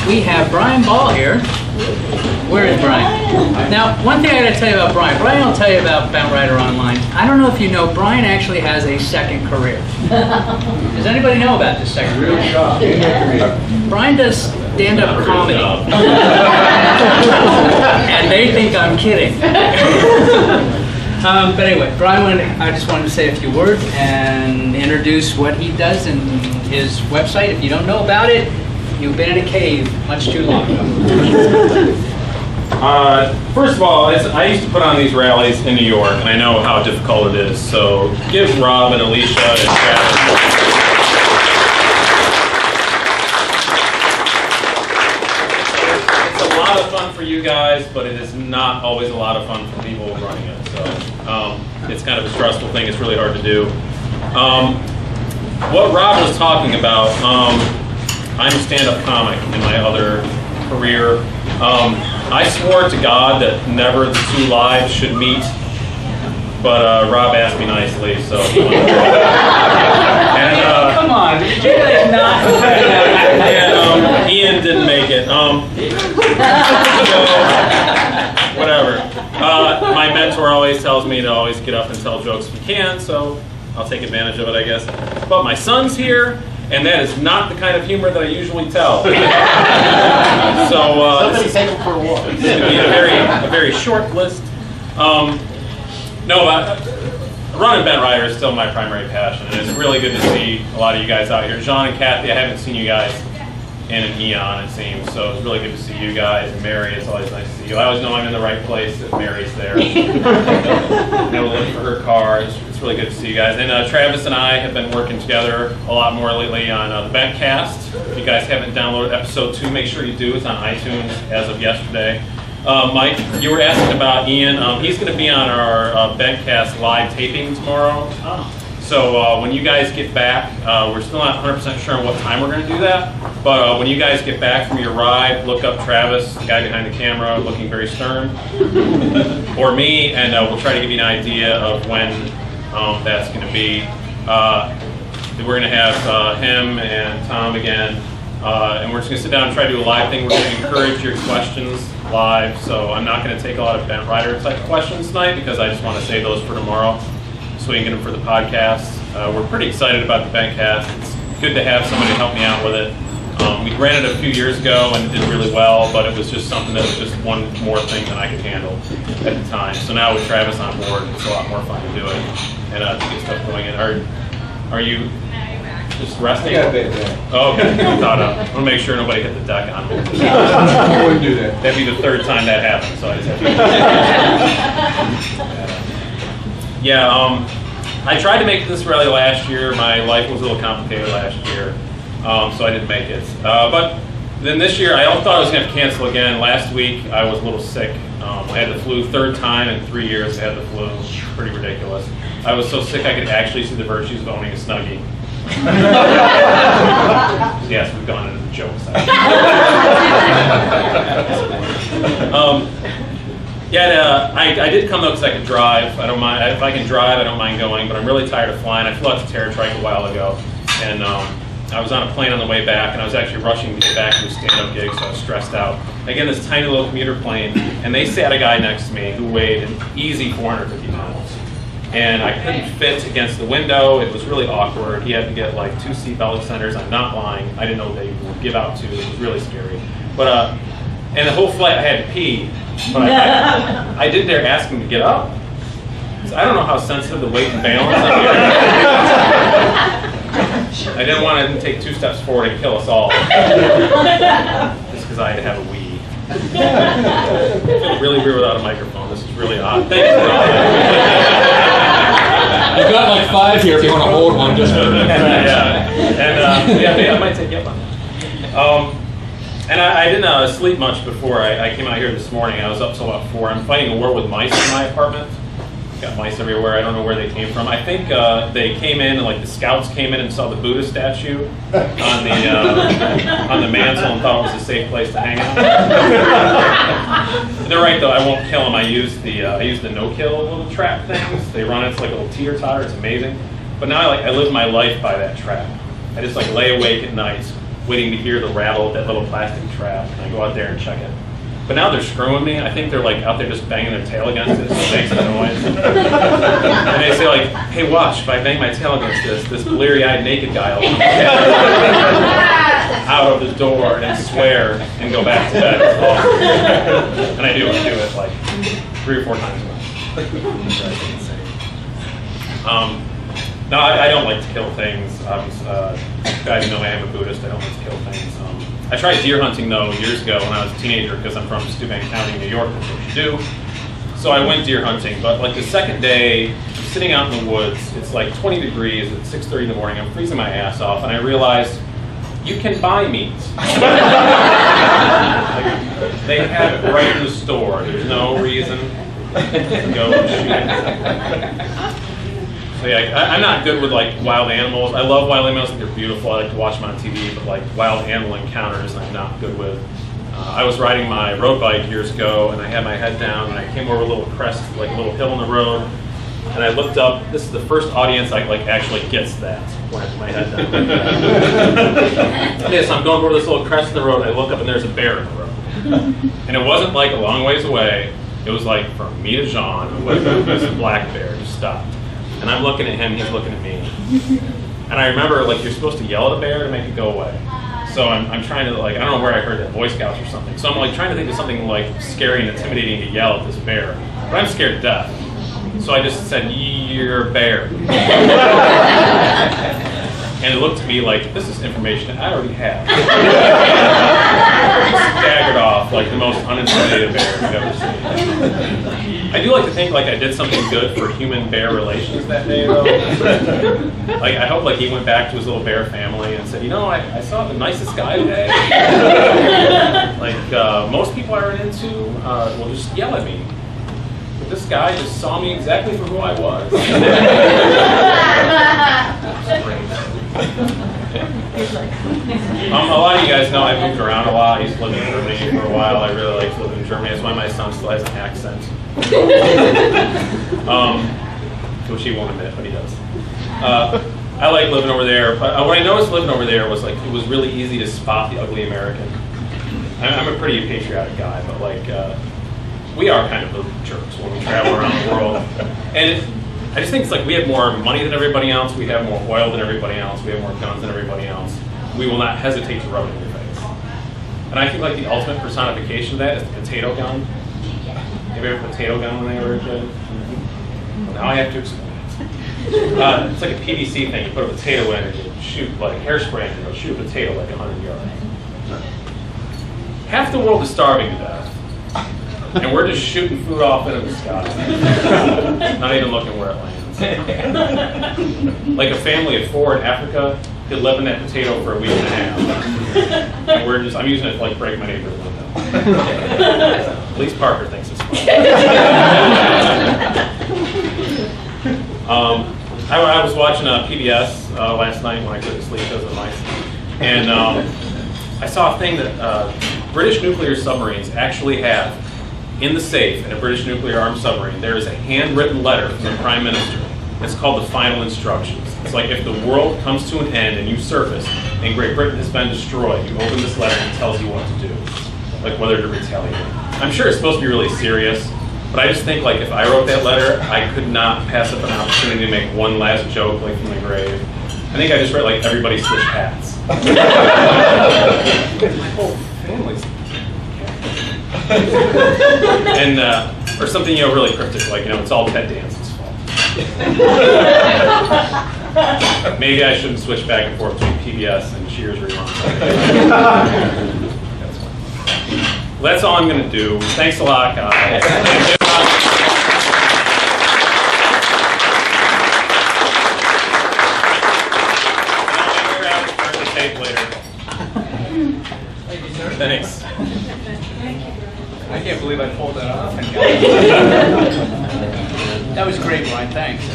we have Bryan Ball here. Where is Bryan? Now, one thing I got to tell you about Bryan. Bryan will tell you about Bent Rider Online. I don't know if you know, Bryan actually has a second career. Does anybody know about this second career? Bryan does stand-up comedy. And they think I'm kidding. But anyway, Bryan, I just wanted to say a few words and introduce what he does and his website. If you don't know about it, you've been in a cave much too long. First of all, I used to put on these rallies in New York, and I know how difficult it is. So give Rob and Alicia and Travis. It's a lot of fun for you guys, but it is not always a lot of fun for people running it. So it's kind of a stressful thing. It's really hard to do. What Rob was talking about, I'm a stand-up comic in my other career. I swore to God that never the two lives should meet, but Rob asked me nicely, so he wanted to do it. And, Come on, did you guys not? and Ian didn't make it. So, whatever. My mentor always tells me to always get up and tell jokes if you can, so I'll take advantage of it, I guess. But my son's here, and that is not the kind of humor that I usually tell. So Somebody take him for a walk. this is going to be a very short list. Running Bent Rider is still my primary passion, and it's really good to see a lot of you guys out here. John and Kathy, I haven't seen you guys in an eon, it seems, so it's really good to see you guys. And Mary, it's always nice to see you. I always know I'm in the right place if Mary's there. No look for her car. It's really good to see you guys. And Travis and I have been working together a lot more lately on the Bentcast. If you guys haven't downloaded episode 2, make sure you do. It's on iTunes as of yesterday. Mike, you were asking about Ian. He's going to be on our Bentcast live taping tomorrow. So when you guys get back, we're still not 100% sure on what time we're going to do that. But when you guys get back from your ride, look up Travis, the guy behind the camera, looking very stern, or me, and we'll try to give you an idea of when that's going to be. We're going to have him and Tom again, and we're just going to sit down and try to do a live thing. We're going to encourage your questions live, so I'm not going to take a lot of Bent Rider type questions tonight because I just want to save those for tomorrow, so we can get them for the podcast. We're pretty excited about the Bentcast. It's good to have somebody help me out with it. We ran it a few years ago and it did really well, but it was just something that was just one more thing than I could handle at the time. So now with Travis on board, it's a lot more fun to do it and to get stuff going. Are you just resting? I got a bit there. Oh, okay. I thought I want to make sure nobody hit the deck on me. I wouldn't do that. That'd be the third time that happened, so I just have to. Yeah, I tried to make this rally last year. My life was a little complicated last year, so I didn't make it. But then this year, I thought I was going to cancel again. Last week, I was a little sick. I had the flu, third time in 3 years I had the flu. Pretty ridiculous. I was so sick I could actually see the virtues of owning a Snuggie. Yes, we've gone into the joke side. I did come though because I could drive. I don't mind if I can drive. I don't mind going, but I'm really tired of flying. I flew out to Terra Trike a while ago, and I was on a plane on the way back, and I was actually rushing to get back to a stand-up gig, so I was stressed out. Again, this tiny little commuter plane, and they sat a guy next to me who weighed an easy 450 pounds. And I couldn't fit against the window. It was really awkward. He had to get like 2 seatbelt extenders. I'm not lying. I didn't know they would give out 2. It was really scary. But and the whole flight I had to pee, but I did dare ask him to get up. I don't know how sensitive the weight and balance is. I didn't want to take 2 steps forward and kill us all. Just because I had to have a wee. I feel really weird without a microphone. This is really odd. Thanks for all that. You've got like 5 here if you want to hold one just for a minute. I might take you up on that. And I didn't sleep much before I came out here this morning. I was up till about 4. I'm fighting a war with mice in my apartment. Got mice everywhere. I don't know where they came from. I think they came in, and like the scouts came in and saw the Buddha statue on the mantle and thought it was a safe place to hang out. They're right though. I won't kill them. I use the no-kill little trap things. They run. It's like a little teeter-totter. It's amazing. But now I live my life by that trap. I just like lay awake at night waiting to hear the rattle of that little plastic trap, and I go out there and check it. But now they're screwing me. I think they're like out there just banging their tail against it, so it makes a noise. And they say like, hey, watch, if I bang my tail against this bleary-eyed naked guy will come out of the door and swear and go back to bed. And I do it like 3 or 4 times a month. No, I don't like to kill things. Guys who know me, I'm a Buddhist. I don't like to kill things. I tried deer hunting, though, years ago when I was a teenager, because I'm from Steuben County, New York. That's what you do. So I went deer hunting. But like the second day, I'm sitting out in the woods. It's like 20 degrees at 6:30 in the morning. I'm freezing my ass off, and I realized you can buy meat. They have it right in the store. There's no reason to go shoot it. So yeah, I'm not good with like wild animals. I love wild animals, I think they're beautiful. I like to watch them on TV, but like wild animal encounters I'm not good with. I was riding my road bike years ago, and I had my head down, and I came over a little crest, like a little hill in the road, and I looked up. This is the first audience I like actually gets that when I put my head down. Okay, so I'm going over this little crest in the road, and I look up, and there's a bear in the road. And it wasn't like a long ways away. It was like from me to John, this black bear just stopped. And I'm looking at him, he's looking at me. And I remember, like, you're supposed to yell at a bear to make it go away. So I'm trying to, like, I don't know where I heard that, Boy Scouts or something. So I'm, like, trying to think of something, like, scary and intimidating to yell at this bear. But I'm scared to death. So I just said, you're a bear. And it looked to me like, this is information I already have. Staggered off like the most unintimidated bear you've ever seen. I do like to think like I did something good for human-bear relations that day, though. Like I hope like he went back to his little bear family and said, you know, I saw the nicest guy today. Like most people I run into will just yell at me. But this guy just saw me exactly for who I was. A lot of you guys know I moved around a lot. I used to live in Germany for a while. I really like to live in Germany. That's why my son still has an accent. Which he won't admit, but he does. I like living over there. But what I noticed living over there was like it was really easy to spot the ugly American. I'm a pretty patriotic guy, but like we are kind of the jerks when we travel around the world. And I just think it's like we have more money than everybody else, we have more oil than everybody else, we have more guns than everybody else. We will not hesitate to rub it in your face. And I think like the ultimate personification of that is the potato gun. Have you ever had a potato gun when they were a kid? Well, now I have to explain it. It's like a PVC thing, you put a potato in and you shoot like hairspray and it'll shoot a potato like 100 yards. Half the world is starving to death. And we're just shooting food off into the sky. Not even looking where it lands. Like a family of 4 in Africa could live in that potato for a week and a half. And I'm using it to like break my neighbor's window. At least Parker thinks it's fun. I was watching PBS last night when I couldn't sleep because of the mice. And I saw a thing that British nuclear submarines actually have in the safe in a British nuclear armed submarine. There is a handwritten letter from the Prime Minister. It's called the Final Instructions. It's like if the world comes to an end and you surface and Great Britain has been destroyed, you open this letter and it tells you what to do, like whether to retaliate. I'm sure it's supposed to be really serious, but I just think like if I wrote that letter, I could not pass up an opportunity to make one last joke like from the grave. I think I just read like everybody switch hats. My whole family's and or something really cryptic like it's all Ted Danson's fault. Maybe I shouldn't switch back and forth between PBS and Cheers reruns. Well, that's all I'm going to do. Thanks a lot, guys. Thanks. I can't believe I pulled that off. That was great, Bryan. Thanks.